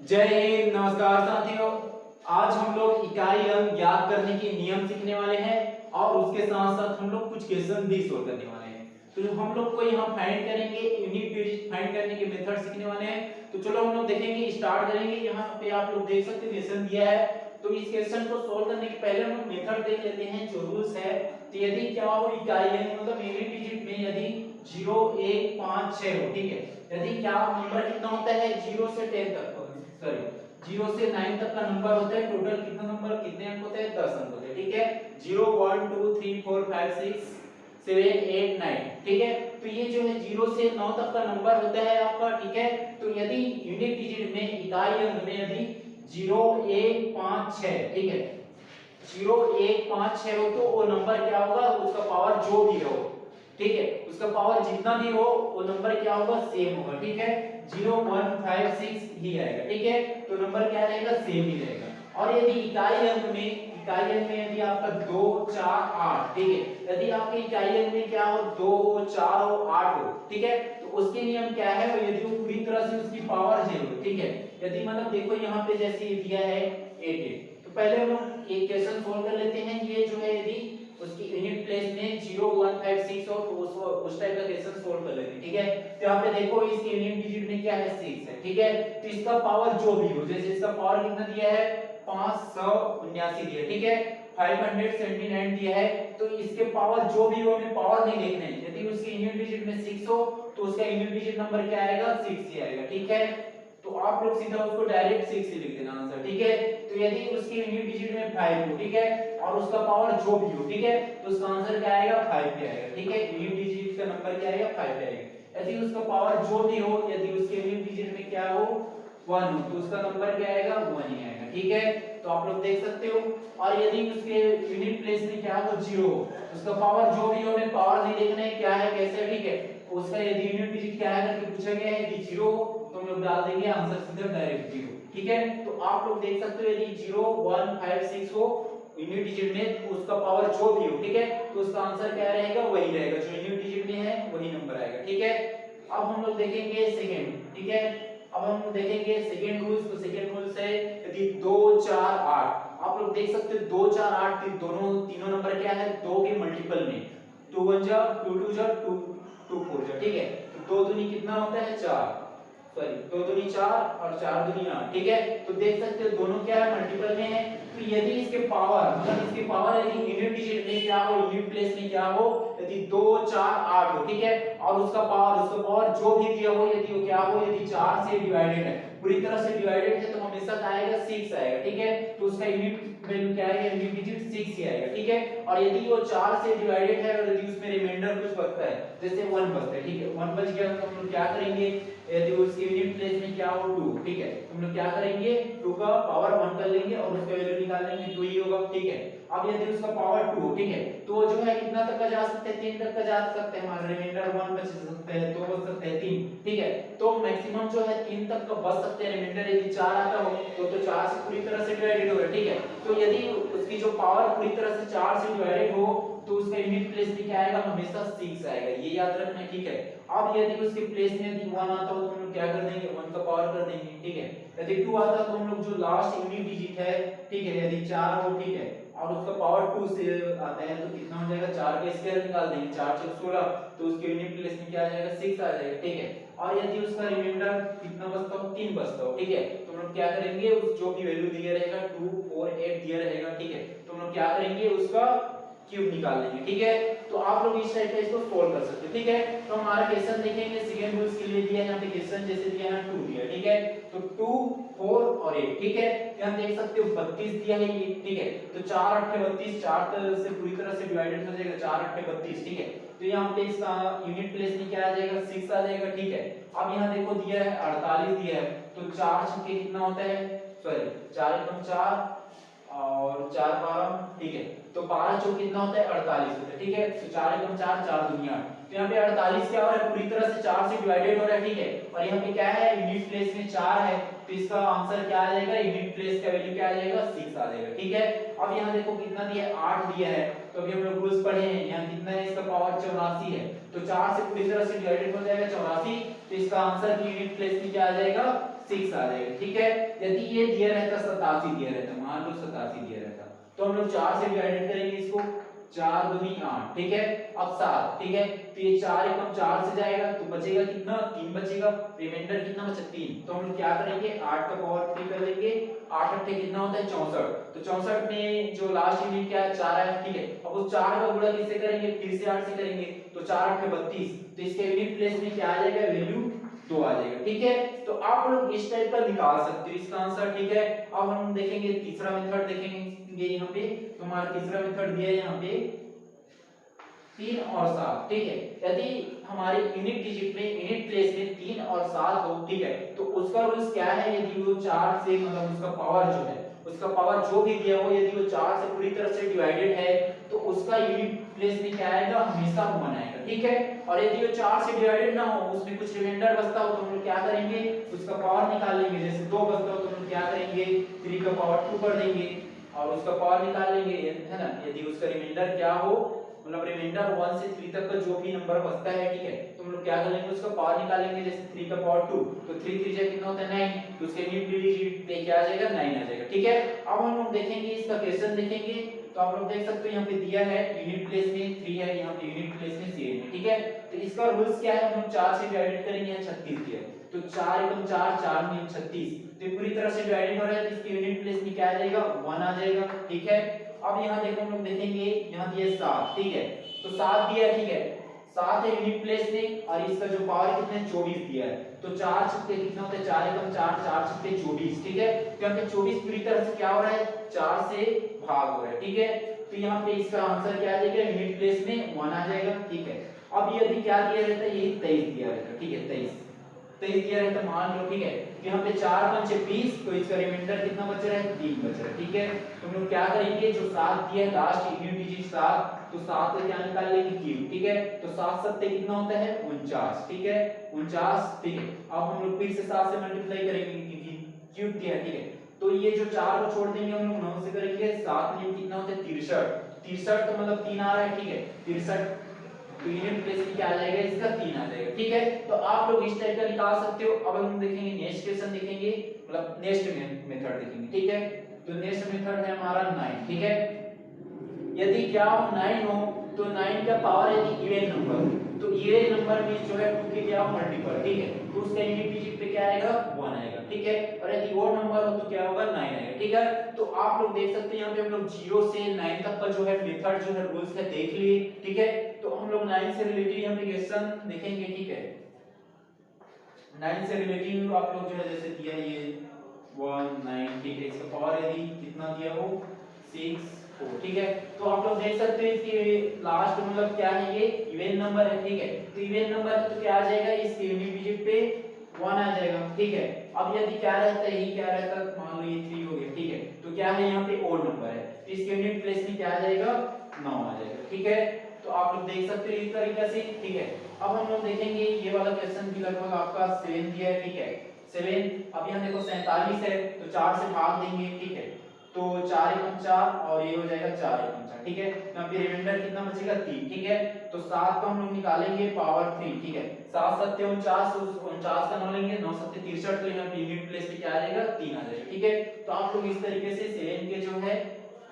जय हिंद। नमस्कार साथियों। आज हम लोग इकाई अंक ज्ञात करने के नियम सीखने वाले हैं और उसके साथ साथ हम लोग कुछ क्वेश्चन भी सोल्व करने वाले हैं। तो जो हम लोग को यहाँ फाइंड करेंगे, यूनिट डिजिट फाइंड करने के मेथड सीखने वाले हैं। तो चलो हम लोग देखेंगे, स्टार्ट करेंगे। यहाँ पे आप लोग देख सकते हैं क्वेश्चन दिया है। तो इस क्वेश्चन को सोल्व करने के पहले हम लोग मेथड देख लेते हैं जो रूल्स है। तो यदि क्या हो इकाई अंक मतलब यूनिट डिजिट में यदि 0 1 5 6 हो, ठीक है। यदि क्या नंबर कितना होता है 0 से 10 तक, सॉरी 0 से 9 तक का नंबर होता है। टोटल कितना नंबर कितने अंक होते हैं 10 अंक होते हैं, ठीक है। 0 1 2 3 4 5 6 7 8 9, ठीक है। तो ये जो है 0 से 9 तक का नंबर होता है आपका, ठीक है। तो यदि यूनिट डिजिट में इकाई अंक में यदि 0 1 5 6, ठीक है, 0 1 5 6 हो तो वो नंबर क्या होगा, उसका पावर जो भी हो, ठीक है, उसका पावर जितना भी हो वो नंबर क्या होगा सेम होगा, ठीक है। 0 1 5 6 ही आएगा, ठीक है। तो नंबर क्या रहेगा सेम ही रहेगा। और यदि इकाई अंक में यदि आपका 2 4 8, ठीक है, यदि आपके इकाई अंक में क्या हो 2 हो 4 हो 8 हो, ठीक है, तो उसके नियम क्या है, यदि वो पूरी तरह से उसकी पावर 0 हो, ठीक है। यदि मतलब देखो यहाँ पे जैसे ये दिया है 8 8, तो पहले हम लोग एक क्वेश्चन सोल्व कर लेते हैं। ये जो है यदि उसकी यूनिट प्लेस में 0 1 5 6 हो तो उस टाइप का क्वेश्चन सोल्व कर लेते हैं, ठीक है। तो यहाँ पे देखो इसकी यूनिट डिजिट में क्या है 6 है, ठीक है। तो इसका पावर जो भी हो, जैसे इसका पावर कितना दिया है 579 दिया है, ठीक है। 579 दिया है। तो इसके पावर जो भी हो, हमें पावर नहीं देखना है। यदि उसकी यूनिट डिजिट में 6 हो तो उसका यूनिट डिजिट नंबर क्या आएगा 6 ही आएगा, ठीक है। तो आप लोग सीधा उसको डायरेक्ट 6 ही लिख देना आंसर, ठीक है। तो यदि उसकी यूनिट डिजिट में 5 हो, ठीक है, और उसका पावर जो भी हो, ठीक है, तो उसका आंसर क्या आएगा 5 पे आएगा, ठीक है। यूनिट डिजिट का नंबर क्या आएगा 5 पे आएगा। यदि उसका पावर जो भी हो, यदि उसके यूनिट डिजिट में क्या हो 1 हो तो उसका नंबर क्या आएगा 1 ही आएगा, ठीक है। तो आप लोग देख सकते हो। और यदि उसके यूनिट प्लेस में क्या हो 0 हो, उसका पावर जो भी हो, हमें पावर नहीं देखना है क्या है कैसे, ठीक है। उसका यदि यूनिट डिजिट क्या है करके पूछा गया है, यदि 0 हो तो हम लोग डाल देंगे आंसर सीधा डायरेक्ट 0, ठीक है। तो आप लोग देख सकते हो यदि 0 1 5 6 हो यूनिट डिजिट में तो उसका पावर जो भी हो, ठीक है, तो उसका आंसर क्या रहेगा वही रहेगा, जो यूनिट डिजिट में है वही नंबर आएगा, ठीक है। अब हम लोग देखेंगे सेकंड, ठीक है। अब हम देखेंगे सेकंड रूल्स। तो सेकंड रूल्स है यदि 2 4 8, आप लोग देख सकते हो 2 4 8 दोनों तीनों नंबर क्या है 2 के मल्टीपल में, 2 1 जा 2 2 जा 2 2 4 जा, ठीक है। तो 2 दूनी कितना होता है 4, सॉरी 2 दूनी 4 और 4 दूनी 8, ठीक है। तो देख सकते हो दोनों क्या है मल्टीपल में है। तो यदि इसके पावर मतलब इसके पावर यदि यूनिट डिजिट में क्या हो, यूनिट प्लेस में क्या हो, यदि 2 4 8 हो, ठीक है, और उसका पावर जो भी दिया हो, यदि वो क्या हो, यदि 4 से डिवाइडेड है, पूरी तरह से डिवाइडेड है, तो हमेशा क्या आएगा 6 आएगा, ठीक है। तो उसका यूनिट वैल्यू क्या आएगा, यूनिट डिजिट 6 ही आएगा, ठीक है। और यदि वो 4 से डिवाइडेड है और यदि उसमें रिमाइंडर कुछ बचता है, जैसे 1 बचता है, ठीक है, 1 बच गया तो हम लोग क्या करेंगे, यदि उसके यूनिट प्लेस में क्या हो 2, ठीक है, तो हम लोग क्या करेंगे 2 का पावर 1 कर लेंगे और उसका वैल्यू निकाल लेंगे 2 ही होगा, ठीक है। अब यदि उसका पावर 2, ठीक है, तो जो है कितना तक का जा सकते हैं 3 तक का जा सकते हैं, हमारा रिमाइंडर 1 बच सकते हैं, 2 बच सकते हैं 3, ठीक है। तो मैक्सिमम जो है 3 तक का बच सकते हैं रिमाइंडर। यदि 4 आता हो तो 4 से पूरी तरह से डिवाइडेड होगा, ठीक है। तो यदि उसकी जो पावर पूरी तरह से 4 से डिवाइडेड हो तो उसका यूनिट प्लेस में क्या आएगा हमेशा 6 आएगा, ये याद रखना है, ठीक है। अब यदि उसके प्लेस में यदि 1 आता हो तो हम लोग क्या कर देंगे 1 का पावर कर देंगे, ठीक है। यदि 2 आता तो हम लोग जो लास्ट यूनिट डिजिट है, ठीक है, यदि 4 हो, ठीक है, और उसका पावर 2 से आता है तो कितना हो जाएगा 4 का स्क्वायर निकाल देंगे, 4 4 16, तो उसके यूनिट प्लेस में क्या आ जाएगा 6 आ जाएगा, ठीक है। और यदि उसका रिमाइंडर कितना बचता हो 3 बचता हो, ठीक है, तो हम लोग क्या करेंगे उस जो भी वैल्यू दिया रहेगा 2 4 8 दिया रहेगा, ठीक है, तो हम लोग क्या करेंगे उसका क्यूब निकाल लेंगे, ठीक है। तो आप लोग इस टाइप से इसको सोल्व कर सकते हैं, ठीक है। तो हमारा क्वेश्चन देखेंगे सेकंड रूल्स के लिए दिया है, यहाँ पे क्वेश्चन जैसे दिया है 2 दिया, ठीक है। तो 2 4 और 8, ठीक है। यहाँ देख सकते हो 32 दिया है ये, ठीक है। तो 4 8 32, 4 से पूरी तरह से डिवाइडेड हो जाएगा 4 8 32, ठीक है। तो यहाँ पे इसका यूनिट प्लेस में क्या आ जाएगा 6 आ जाएगा, ठीक है। अब यहाँ देखो दिया है 48 दिया है, तो 4 छक्के कितना होता है, सॉरी 4 एकम 4 और 4 12, ठीक है। तो 12 चौक कितना होता है 48 होता है, ठीक है। तो 4 एकम 4 4 दूनी 8, तो यहाँ पे 48 क्या हो रहा है पूरी तरह से 4 से डिवाइडेड हो रहा है, ठीक है। और यहाँ पे क्या है यूनिट प्लेस में 4 है, तो इसका आंसर क्या आ जाएगा यूनिट प्लेस का वैल्यू क्या आ जाएगा 6 आ जाएगा, ठीक है। अब यहाँ देखो कितना दिया है 8 दिया है, तो अभी हम लोग रूल्स पढ़े हैं, यहाँ कितना है इसका पावर 84 है, तो 4 से पूरी तरह से डिवाइडेड हो जाएगा 84, तो इसका आंसर की यूनिट प्लेस में क्या आ जाएगा 6 आ जाएगा, ठीक है। यदि ये दिया रहता 87 दिया रहता, मान लो 87 दिया रहता, तो हम लोग 4 से डिवाइडेड करेंगे इसको, 4 दूनी 8, ठीक है। अब 7, ठीक है, तो ये 4 एकम 4 से जाएगा तो बचेगा कितना, 3 बचेगा, रिमाइंडर कितना बचा 3। तो हम लोग क्या करेंगे, 8 का पावर 3 कर लेंगे, 8 अट्ठे कितना होता है 64, तो 64 में जो लास्ट यूनिट क्या है 4 है, ठीक है। अब उस 4 का गुणा किससे करेंगे, फिर से 8 से करेंगे, तो 4 अट्ठे 32, तो इसके यूनिट प्लेस में क्या आ जाएगा, वैल्यू 2 आ जाएगा, ठीक है। तो आप लोग इस टाइप का निकाल सकते हो इसका आंसर, ठीक है। अब हम देखेंगे तीसरा मेथड, देखेंगे यहाँ पे, तो हमारा तीसरा मेथड दिया है यहाँ पे 3 और 7, ठीक है। यदि हमारे यूनिट डिजिट में यूनिट प्लेस में 3 और 7 हो, ठीक है, तो उसका रूल्स क्या है, यदि वो 4 से मतलब उसका पावर जो है, उसका पावर जो भी दिया हो, यदि वो 4 से पूरी तरह से डिवाइडेड है तो उसका यूनिट प्लेस में क्या आएगा, हमेशा 1 आएगा, ठीक है। और यदि वो 4 से डिवाइडेड ना हो, उसमें कुछ रिमाइंडर बचता हो, तो हम लोग क्या करेंगे, उसका पावर निकाल लेंगे। जैसे 2 बचता हो तो हम लोग क्या करेंगे, 3 का पावर 2 कर देंगे और उसका पावर निकाल लेंगे, है ना। यदि उसका रिमाइंडर क्या हो, मतलब रिमाइंडर 1 से 3 तक का जो भी नंबर बचता है, ठीक है, तो हम लोग क्या कर लेंगे, उसका पावर निकालेंगे। जैसे 3 का पावर 2, तो 3 3 जा कितना होता है 9, तो उसके यूनिट डिजिट पे क्या आ जाएगा, 9 आ जाएगा, ठीक है। अब हम लोग देखेंगे इसका क्वेश्चन देखेंगे, तो आप लोग देख सकते हो यहाँ पे दिया है यूनिट प्लेस में 3 है, यहाँ पे यूनिट प्लेस में 7 है, ठीक है। तो इसका रूल्स क्या है, हम लोग 4 से डिवाइड करेंगे, 36 दिया है, तो 4 एकम 4, 4 में 36, तो ये पूरी तरह से डिवाइडेड हो रहा है, तो इसके यूनिट प्लेस में क्या आ जाएगा, 1 आ जाएगा, ठीक है। अब यहाँ देखो हम लोग देखेंगे, यहाँ दिया 7, ठीक है, तो 7 दिया है, ठीक है, 7 है यूनिट प्लेस में, और इसका जो पावर कितना है 24 दिया है, तो 4 छक्के कितना होता है, 4 एकम 4, 4 छक्के 24, ठीक है। तो यहाँ पे 24 पूरी तरह से क्या हो रहा है, 4 से भाग हो रहा है, ठीक है। तो यहाँ पे इसका आंसर क्या आ जाएगा, यूनिट प्लेस में 1 आ जाएगा, ठीक है। अब यदि क्या दिया रहता है, यही 23 दिया रहता, ठीक है, 23 दिया रहता, मान लो, ठीक है, तो यहाँ पे 4 5 20, तो इसका रिमाइंडर कितना बच रहा है, 3 बच रहा है, ठीक है। तो हम लोग क्या करेंगे, जो 7 दिया है लास्ट यूनिट डिजिट 7, तो 7 से क्या निकाल लेंगे, क्यूब, ठीक है। तो 7 7 कितना होता है 49, ठीक है, 49, ठीक है। अब हम लोग फिर से 7 से मल्टीप्लाई करेंगे क्योंकि क्यूब दिया है, ठीक है। तो ये जो 4 को छोड़ देंगे हम लोग 9 से करेंगे, 7 में कितना होता है 63, 63 तो मतलब 3 आ रहा है, ठीक है, 63, तो यूनिट प्लेस में क्या आ जाएगा, इसका 3 आ जाएगा, ठीक है। तो आप लोग इस टाइप का निकाल सकते हो। अब हम देखेंगे नेक्स्ट क्वेश्चन, देखेंगे मतलब नेक्स्ट मेथड देखेंगे, ठीक है। तो नेक्स्ट मेथड है हमारा 9, ठीक है। यदि क्या हो 9 हो, तो 9 का पावर यदि इवन नंबर, तो इवन नंबर में जो है 2 के क्या हो मल्टीपल, ठीक है, तो उसका यूनिट डिजिट पे क्या आएगा, 1 आएगा, ठीक है। और यदि ओड नंबर हो तो क्या होगा, 9 आएगा, ठीक है। तो आप लोग देख सकते हैं यहाँ पे हम लोग 0 से 9 तक का जो है मेथड जो है रूल्स है देख लिए, ठीक है। तो हम लोग 9 से रिलेटेड यहाँ पे क्वेश्चन देखेंगे, ठीक है। 9 से रिलेटेड आप लोग जो है जैसे दिया ये 1 9, ठीक है, इसका पावर यदि कितना दिया हो 6 4, ठीक है। तो आप लोग देख सकते हैं इसके लास्ट मतलब क्या है, ये इवन नंबर है, ठीक है। तो इवन नंबर है तो क्या आ जाएगा, इसके यूनिट डिजिट पे 1 आ जाएगा, ठीक है। अब यदि क्या रहता है, ये क्या रहता है, मान लो ये 3 हो गया, ठीक है, तो क्या है यहाँ पे ओड नंबर है, तो इसके यूनिट प्लेस में क्या आ जाएगा, 9 आ जाएगा, ठीक है। तो आप लोग देख सकते हो इस तरीके से, ठीक है। अब हम लोग देखेंगे ये वाला क्वेश्चन भी लगभग आपका 7 दिया है, ठीक है, 7। अब यहाँ देखो 47 है, तो 4 से भाग देंगे, ठीक है, तो 4 एकम 4 और ये हो जाएगा 4 एकम 4, ठीक है। यहाँ पे रिमाइंडर कितना बचेगा 3, ठीक है। तो 7 को हम लोग निकालेंगे पावर 3, ठीक है, 7 7 49, 49 का 9 लेंगे, 9 7 63, तो यहाँ पे यूनिट प्लेस पे क्या आ जाएगा, 3 आ जाएगा, ठीक है। तो आप लोग इस तरीके से 7 के जो है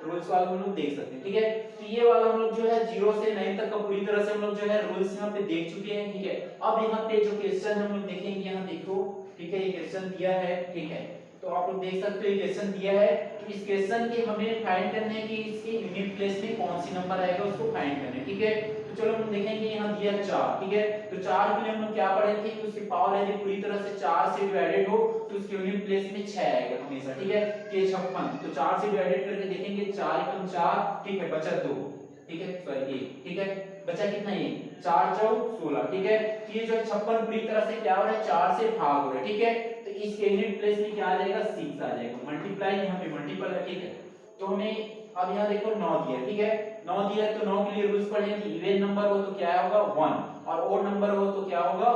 रूल्स वाला हम लोग देख सकते हैं, ठीक है। तो ये वाला हम लोग जो है 0 से 9 तक का पूरी तरह से हम लोग जो है रूल्स यहाँ पे देख चुके हैं, ठीक है। अब यहाँ पे जो क्वेश्चन हम लोग देखेंगे, यहाँ देखो, ठीक है, ये क्वेश्चन दिया है, ठीक है। तो आप लोग देख सकते हो ये क्वेश्चन दिया है, तो इस क्वेश्चन के हमें फाइंड करना है कि इसके यूनिट प्लेस में कौन सी नंबर आएगा, उसको फाइंड करना है, ठीक है। तो चलो हम देखेंगे, यहाँ दिया 4, ठीक है। तो 4 के लिए हम लोग क्या पढ़े थे कि उसकी पावर यदि पूरी तरह से 4 से डिवाइडेड हो तो उसके यूनिट प्लेस में 6 आएगा हमेशा, ठीक है, कि 56। तो 4 से डिवाइडेड करके देखेंगे, 4 एकम 4, ठीक है, बचा 2, ठीक है, सॉरी 1, ठीक है, बचा कितना, ये 4 4 16, ठीक है। तो ये जो 56 पूरी तरह से क्या हो रहा है, 4 से भाग हो रहा है, ठीक है। तो इसके यूनिट प्लेस में क्या आ जाएगा, 6 आ जाएगा, मल्टीप्लाई यहाँ पे मल्टीपल है, ठीक है। तो हमें अब यहाँ देखो 9 दिया, ठीक है, 9 दिया, तो 9 के लिए रूल्स पढ़े कि इवन नंबर हो तो क्या होगा 1, और ओड नंबर हो तो क्या होगा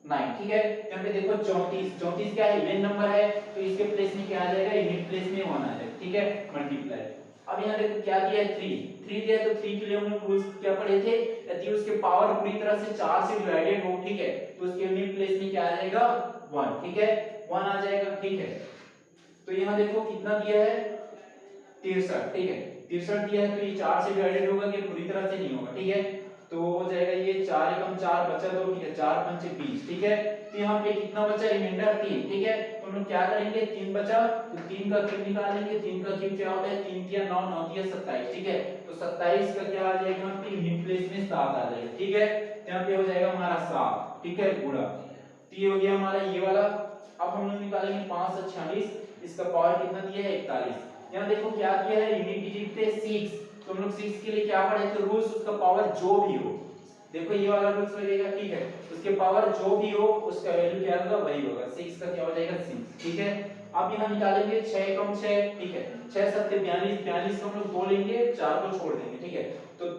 9, ठीक है। यहाँ पे देखो 34, 34 क्या है, इवन नंबर है, तो इसके प्लेस में क्या आ जाएगा, यूनिट प्लेस में 1 आ जाएगा, ठीक है, मल्टीप्लाई। अब यहाँ देखो क्या दिया है, 3 दिया है, तो 3 के लिए हमने रूल्स क्या पढ़े थे, यदि उसके पावर पूरी तरह से 4 से डिवाइडेड हो, ठीक है, तो उसके यूनिट प्लेस में क्या आ जाएगा 1, ठीक है, 1 आ जाएगा, ठीक है। तो यहाँ देखो कितना दिया है 63, ठीक है, 63 दिया है, तो ये 4 से डिवाइडेड होगा कि पूरी तरह से नहीं होगा, ठीक है। तो हो जाएगा ये 4 एकम 4 बचा 2, ठीक है, 4 पंचे 20, ठीक है। तो यहाँ पे कितना बचा रिमाइंडर 3, ठीक है। तो हम लोग क्या करेंगे, 3 बचा तो 3 का क्यूब निकालेंगे, 3 का क्यूब क्या होता है, 3 तिया 9, 9 तिया 27, ठीक है। तो 27 का क्या आ जाएगा यहाँ पे यूनिट प्लेस में 7 आ जाएगा, ठीक है। तो यहाँ पे हो जाएगा हमारा 7, ठीक है, गुणा। तो ये हो गया हमारा ये वाला। अब हम लोग निकालेंगे 5 से 46, इसका पावर कितना दिया है 41। यहाँ देखो क्या किया है, यूनिट डिजिट पे 6, तो हम लोग 6 के लिए क्या पढ़े थे रूल्स, उसका पावर जो भी हो, देखो ये वाला रूल्स लगेगा, ठीक है। उसके पावर जो भी हो उसका वैल्यू क्या होगा, वही होगा, 6 का क्या हो जाएगा 6, ठीक है। अब यहाँ निकालेंगे 6 कम 6, ठीक है, 6 7 42, 42 को हम लोग 2 लेंगे, 4 को छोड़ देंगे, ठीक है। तो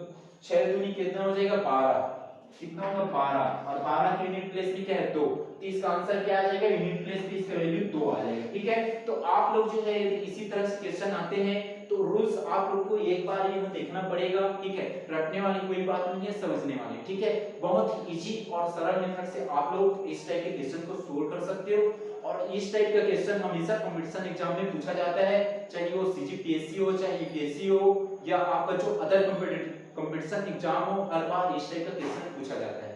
6 दूनी कितना हो जाएगा 12, कितना होगा 12, और 12 के यूनिट प्लेस में क्या है 2, तो इसका आंसर क्या आ जाएगा, यूनिट प्लेस पे इसका वैल्यू 2 आ जाएगा, ठीक है। तो आप लोग जो है इसी तरह से क्वेश्चन आते हैं तो रूल्स आप लोग को एक बार ये देखना पड़ेगा, ठीक है। रटने वाली कोई बात नहीं है, समझने वाली, ठीक है। बहुत इजी और सरल मेथड से आप लोग इस टाइप के क्वेश्चन को सोल्व कर सकते हो, और इस टाइप का क्वेश्चन हमेशा कंपटीशन एग्जाम में पूछा जाता है, चाहे वो सीजीपीएससी हो, चाहे यूपीएससी हो, या आपका जो अदर कंपटीशन एग्जाम हो, हर बार इस टाइप का क्वेश्चन पूछा जाता है।